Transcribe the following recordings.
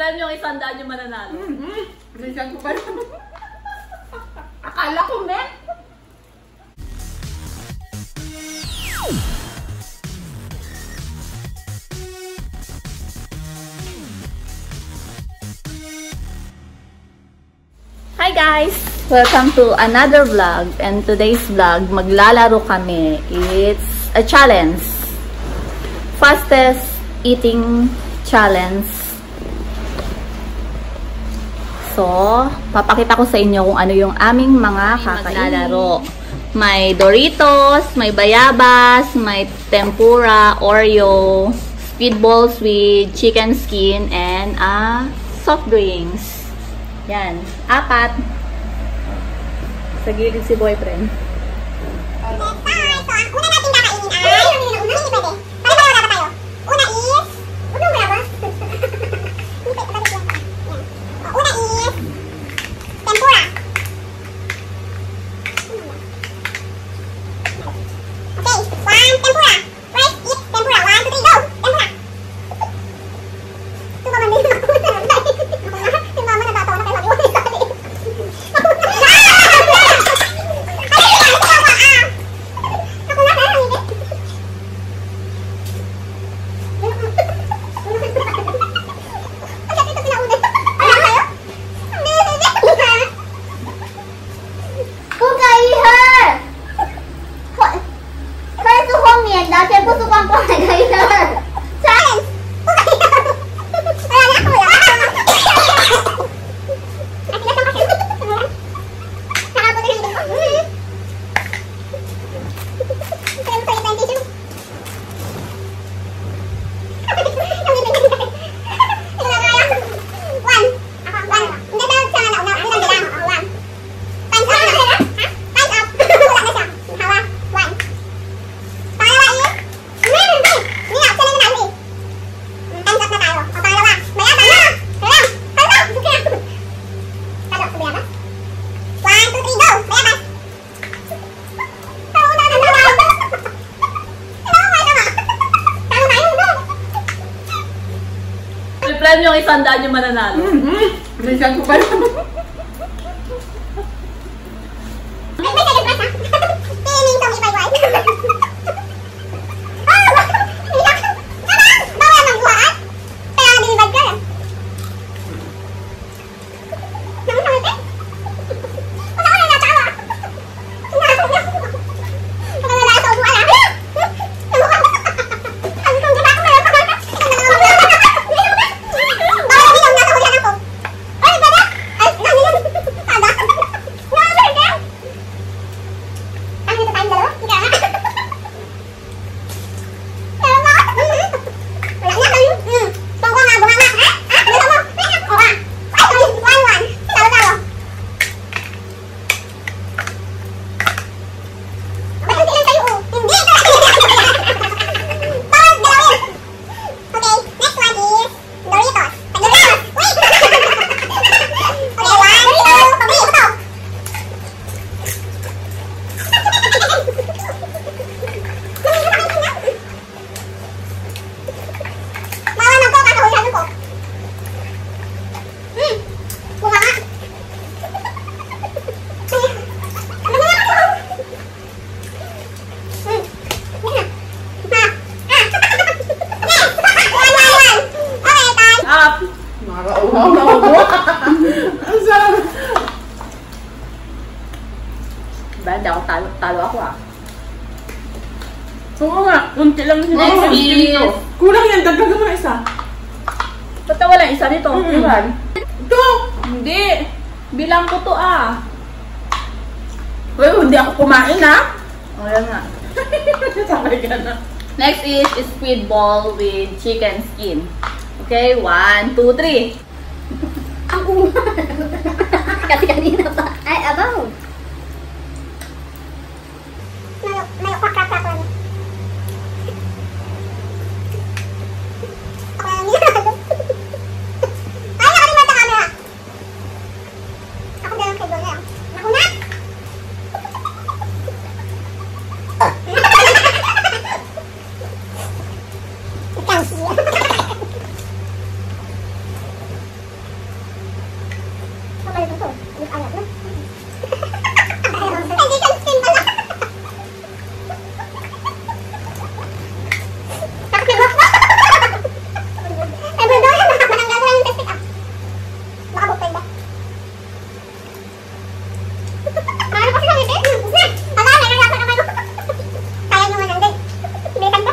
Premyo 100 yung mananalo. Minsan ko pa lang. Akala ko, men. Hi guys! Welcome to another vlog. And today's vlog, maglalaro kami. It's a challenge. Fastest eating challenge. So, papakita ko sa inyo kung ano yung aming mga kakalalaro. May Doritos, may bayabas, may tempura, Oreo, speedballs with chicken skin, and soft drinks. Yan. 4. Sa gilid si boyfriend. Una natin kakainin ay... Una, hindi pwede. Pare-pareho dapat tayo. Una is... Huwag mo ba? Una is... Tempura. Okay, 1, tempura. First, eat tempura. 1, 2, 3, go! Tempura. Ito ba man din ako? Yung mama natatawa na kayo mag-iwan sa akin. Premyo 100 yung mananalo. Minsan ko pa lang. Ang sarap. Ba, hindi ako talo ako Oo nga, kunti lang sila. Next is... Kulang yan, dagdagan mo na isa. Ba't na walang isa nito? Diba? Ito! Hindi. Bilang ko to Well, hindi ako kumain O, yan nga. Sabay ka na. Next is speedball with chicken skin. Okay, 1, 2, 3. Ang unga. Kasi kanina pa. Ay, abaw. May pakakak lang. Ay, nakalimutan sa camera. Ako na lang kay Dona. Ako na! Ikansi. ito. Alat na. Hindi ka skin pala. Takot na ba? Eh, bro, yan. Mananggal ko lang yung test pick up. Baka bukay ba? Ano kasi lang ito? Ala, nagagawa naman ko. Kaya nyo man din. Bilisan ka.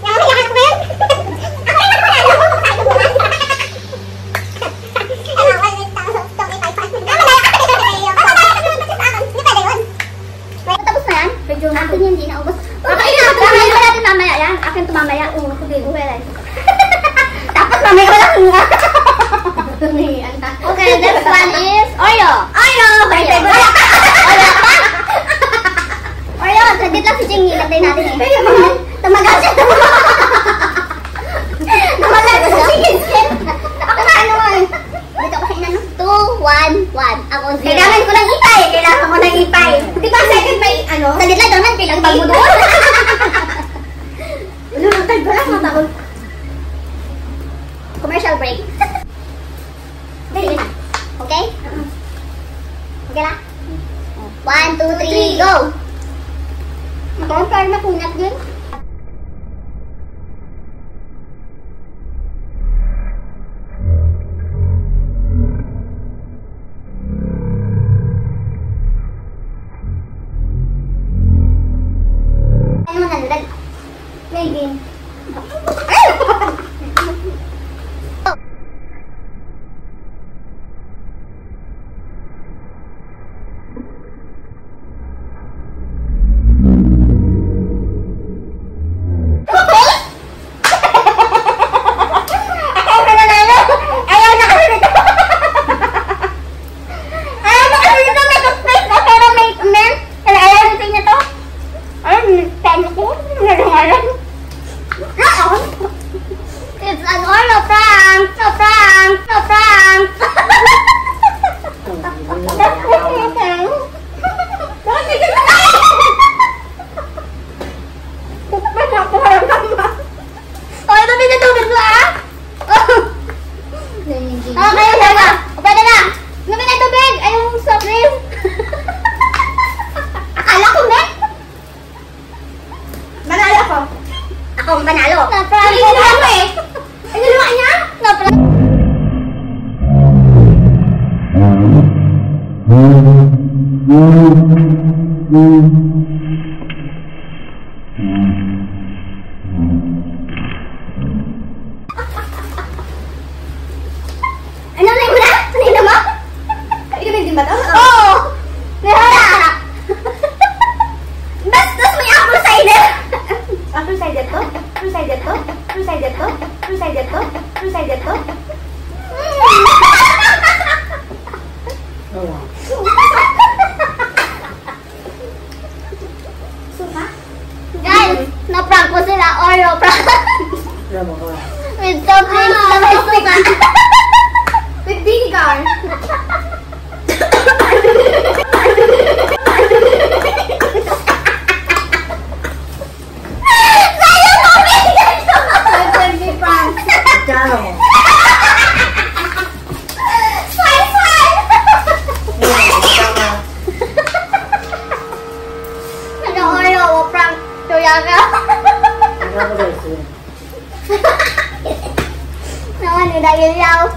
Nakayakan ko ba yun? Ako rin ako na. Tayo mo lang. Tapos na yan? Medyo natin hindi naubos. Okay na, kakain pa natin mamaya yan. Akin to mamaya. Tapos mamaya ko lang nga. Okay, next one is Oreo. Oreo! Oreo, saglit lang si Jingy. Lagday natin eh. Tumagal siya. Tumagal siya. Ako na ano eh. Dito ako sa inano. 2, 1, 1. Ako 0. Kailangan ko ng ipay. Kailangan ko ng ipay. Di ba second may ano? Saglit lang naman. Pilang bag mo doon. Lulutag ko lang matakot. Commercial break. Sige na. Okay? Okay lang? 1, 2, 3, go! Parang parang nakunat din. Ano mo nalagdag? Maybe. It's an Oreo prank! No prank! No prank! Oh, ito pinatubig mo ah! Okay, na. Pwede na! Namin na tubig! Ay, yung soft drink! Akala ko, men! Manalo ko. Ako ang panalo! Na-prank ko mo eh. Ay, nalawa niya? Na-prank! Ano na mo na? Sanay mo? Ibig din ba ito? Oo! Nihara! Bastos may apple cider! Apple cider to? Apple cider to? Apple cider to? Apple cider to? Apple cider to? Suka? Guys, na-prank ko sila. Oreo prank. With soft drinks na may suka. With vinegar. Sayang mo, Megan! Birthday prank. Smile, smile! Ano, Oreo, prank. Tuya ka. Naman, dahil yaw.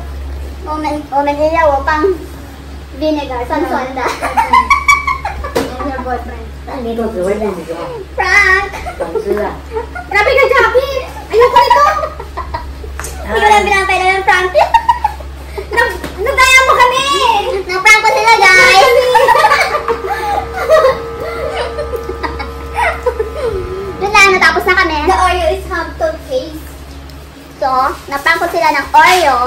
Omen yaw, pang vinegar. Sansolda. Your boyfriend. Prank! Grabe ka, Jackie! Ayoko nito! Hindi ko lang pinapailan ng prank. Nagaya mo kami! Na-prank ko sila, guys! Yun lang, natapos na kami. The Oreo is have toothpaste. So, na-prank ko sila ng Oreo.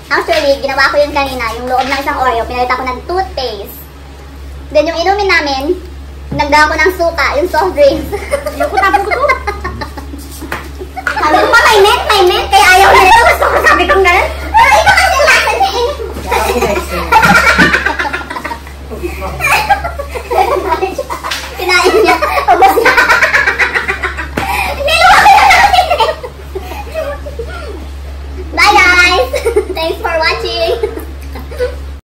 Actually, ginawa ko yun kanina. Yung loob ng isang Oreo, pinalitan ko ng toothpaste. Then, yung inumin namin, nagdawa ko ng suka, yung soft drinks. Ayoko, tapos ko to. Sabi ko pa, may net, kaya ayaw na ito. Gusto ko sabi kong ganun.